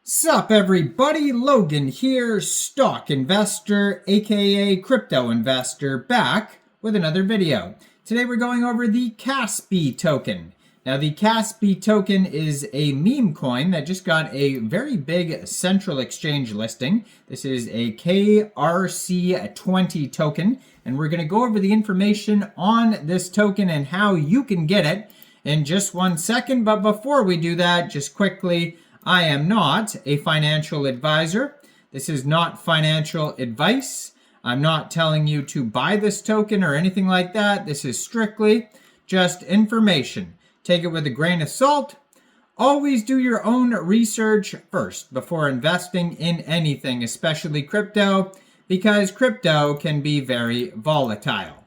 Sup everybody, Logan here, stock investor, aka crypto investor, back with another video. Today we're going over the Kaspy token. Now the Kaspy token is a meme coin that just got a very big central exchange listing. This is a KRC20 token, and we're going to go over the information on this token and how you can get it in just 1 second. But before we do that, just quickly, I am not a financial advisor. This is not financial advice. I'm not telling you to buy this token or anything like that. This is strictly just information. Take it with a grain of salt. Always do your own research first before investing in anything, especially crypto, because crypto can be very volatile.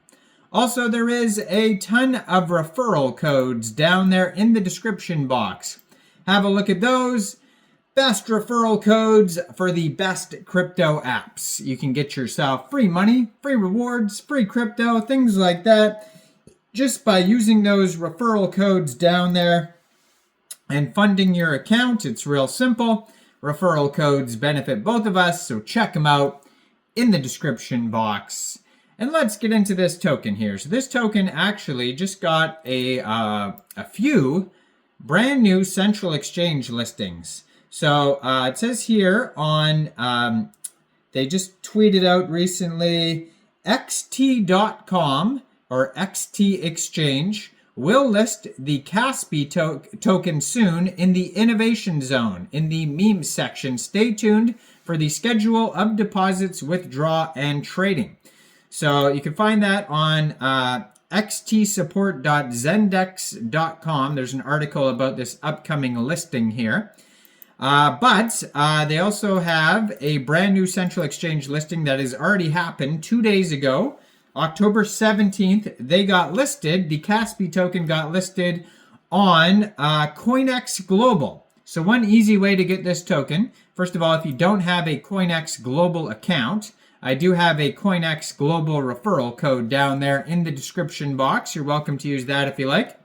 Also, there is a ton of referral codes down there in the description box. Have a look at those. Best referral codes for the best crypto apps. You can get yourself free money, free rewards, free crypto, things like that, just by using those referral codes down there and funding your account. It's real simple. Referral codes benefit both of us, so check them out in the description box. And let's get into this token here. So this token actually just got a few brand new central exchange listings. So it says here on, they just tweeted out recently, xt.com or XT Exchange will list the Kaspy token soon in the innovation zone in the meme section. Stay tuned for the schedule of deposits, withdraw, and trading. So you can find that on xtsupport.zendex.com. There's an article about this upcoming listing here. But they also have a brand new central exchange listing that has already happened 2 days ago. October 17th, they got listed. The Kaspy token got listed on Coinex Global. So one easy way to get this token, first of all, if you don't have a Coinex Global account, I do have a Coinex Global referral code down there in the description box. You're welcome to use that if you like.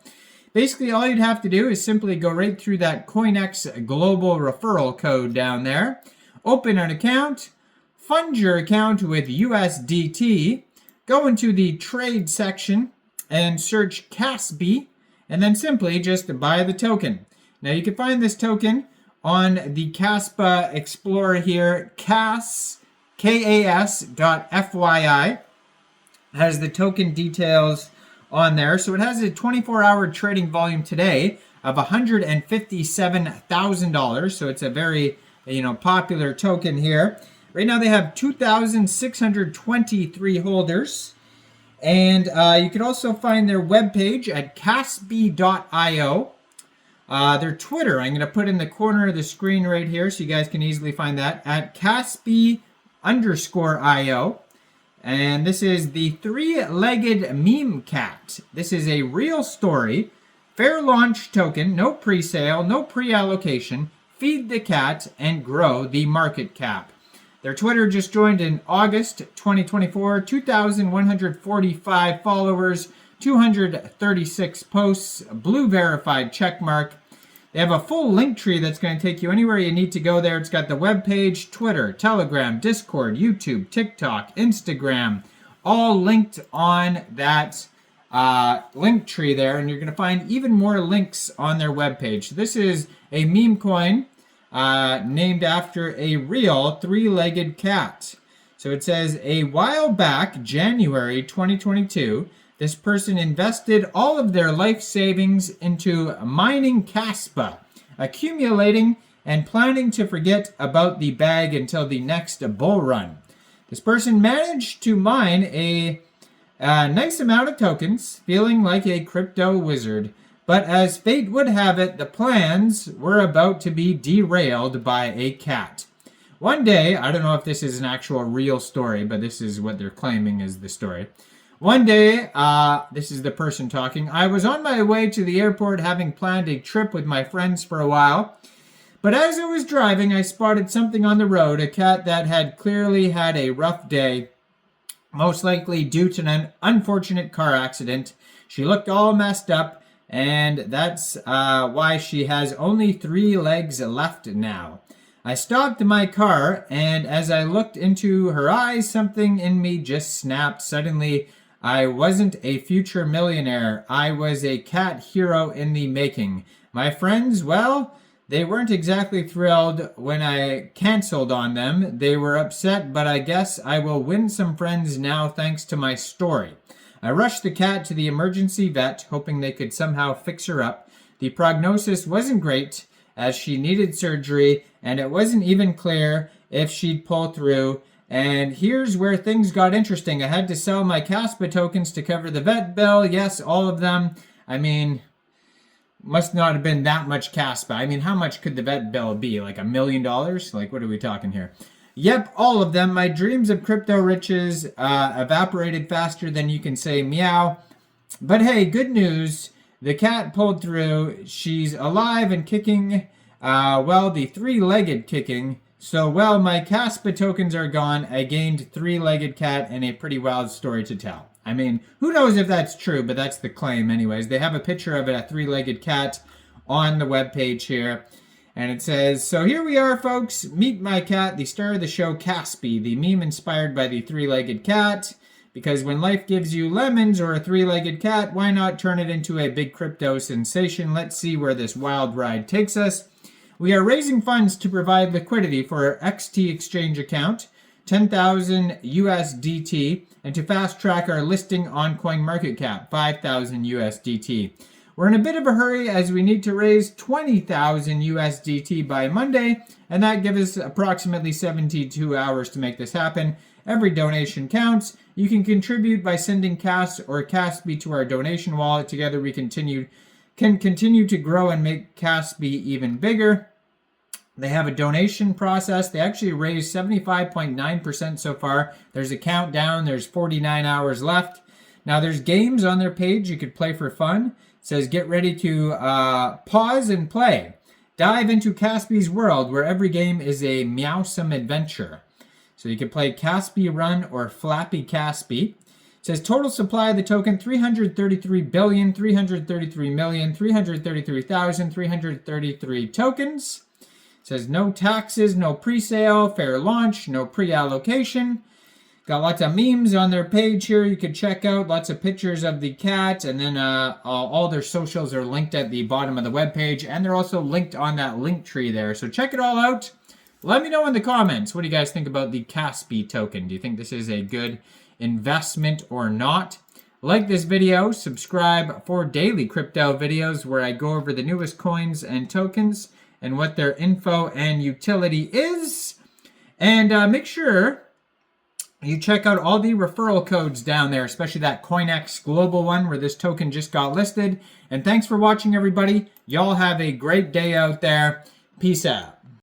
Basically, all you'd have to do is simply go right through that Coinex Global referral code down there, open an account, fund your account with USDT, go into the trade section and search Kaspy, and then simply just buy the token. Now you can find this token on the Kaspa Explorer here, KAS.FYI, has the token details on there. So it has a 24-hour trading volume today of $157,000. So it's a very, popular token here. Right now they have 2,623 holders. And you can also find their webpage at Kaspy.io. Their Twitter, I'm going to put in the corner of the screen right here so you guys can easily find that, at Kaspy_IO. And this is the three-legged meme cat. This is a real story. Fair launch token, no pre-sale, no pre-allocation. Feed the cat and grow the market cap. Their Twitter just joined in August 2024. 2,145 followers, 236 posts, blue verified check mark. They have a full link tree that's going to take you anywhere you need to go there. It's got the webpage, Twitter, Telegram, Discord, YouTube, TikTok, Instagram, all linked on that link tree there. And you're going to find even more links on their webpage. This is a meme coin named after a real three-legged cat. So it says, a while back, January 2022, this person invested all of their life savings into mining Kaspa, accumulating and planning to forget about the bag until the next bull run. This person managed to mine a nice amount of tokens, feeling like a crypto wizard. But as fate would have it, the plans were about to be derailed by a cat. One day, I don't know if this is an actual real story, but this is what they're claiming is the story. One day, this is the person talking, I was on my way to the airport having planned a trip with my friends for a while. But as I was driving, I spotted something on the road, a cat that had clearly had a rough day, most likely due to an unfortunate car accident. She looked all messed up, and that's why she has only 3 legs left now. I stopped my car, and as I looked into her eyes, something in me just snapped. Suddenly, I wasn't a future millionaire. I was a cat hero in the making. My friends, well, they weren't exactly thrilled when I canceled on them. They were upset, but I guess I will win some friends now thanks to my story. I rushed the cat to the emergency vet, hoping they could somehow fix her up. The prognosis wasn't great, as she needed surgery, and it wasn't even clear if she'd pull through. And here's where things got interesting. I had to sell my Kaspa tokens to cover the vet bill. Yes, all of them. I mean, must not have been that much Kaspa. I mean, how much could the vet bill be? Like $1 million? Like, what are we talking here? Yep, all of them. My dreams of crypto riches evaporated faster than you can say meow. But hey, good news. The cat pulled through. She's alive and kicking. Well, the three-legged kicking. So, well, my Kaspa tokens are gone. I gained three-legged cat and a pretty wild story to tell. I mean, who knows if that's true, but that's the claim anyways. They have a picture of it, a three-legged cat, on the webpage here. And it says, so here we are, folks. Meet my cat, the star of the show, Kaspy, the meme inspired by the three-legged cat. Because when life gives you lemons or a three-legged cat, why not turn it into a big crypto sensation? Let's see where this wild ride takes us. We are raising funds to provide liquidity for our XT exchange account, 10,000 USDT, and to fast track our listing on CoinMarketCap, 5,000 USDT. We're in a bit of a hurry as we need to raise 20,000 USDT by Monday, and that gives us approximately 72 hours to make this happen. Every donation counts. You can contribute by sending Cas or Kaspy to our donation wallet. Together we can continue to grow and make Kaspy even bigger. They have a donation process. They actually raised 75.9% so far. There's a countdown. There's 49 hours left. Now there's games on their page you could play for fun. It says get ready to pause and play. Dive into Kaspy's world where every game is a meowsome adventure. So you can play Kaspy Run or Flappy Kaspy. It says total supply of the token 333,333,333,333 tokens. It says no taxes, no pre-sale, fair launch, no pre-allocation. Got lots of memes on their page here you could check out. Lots of pictures of the cat, and then all their socials are linked at the bottom of the webpage, and they're also linked on that link tree there. So check it all out. Let me know in the comments, what do you guys think about the Kaspy token? Do you think this is a good investment or not? Like this video, subscribe for daily crypto videos where I go over the newest coins and tokens and what their info and utility is. And make sure you check out all the referral codes down there, especially that Coinex global one where this token just got listed. And thanks for watching, everybody. Y'all have a great day out there. Peace out.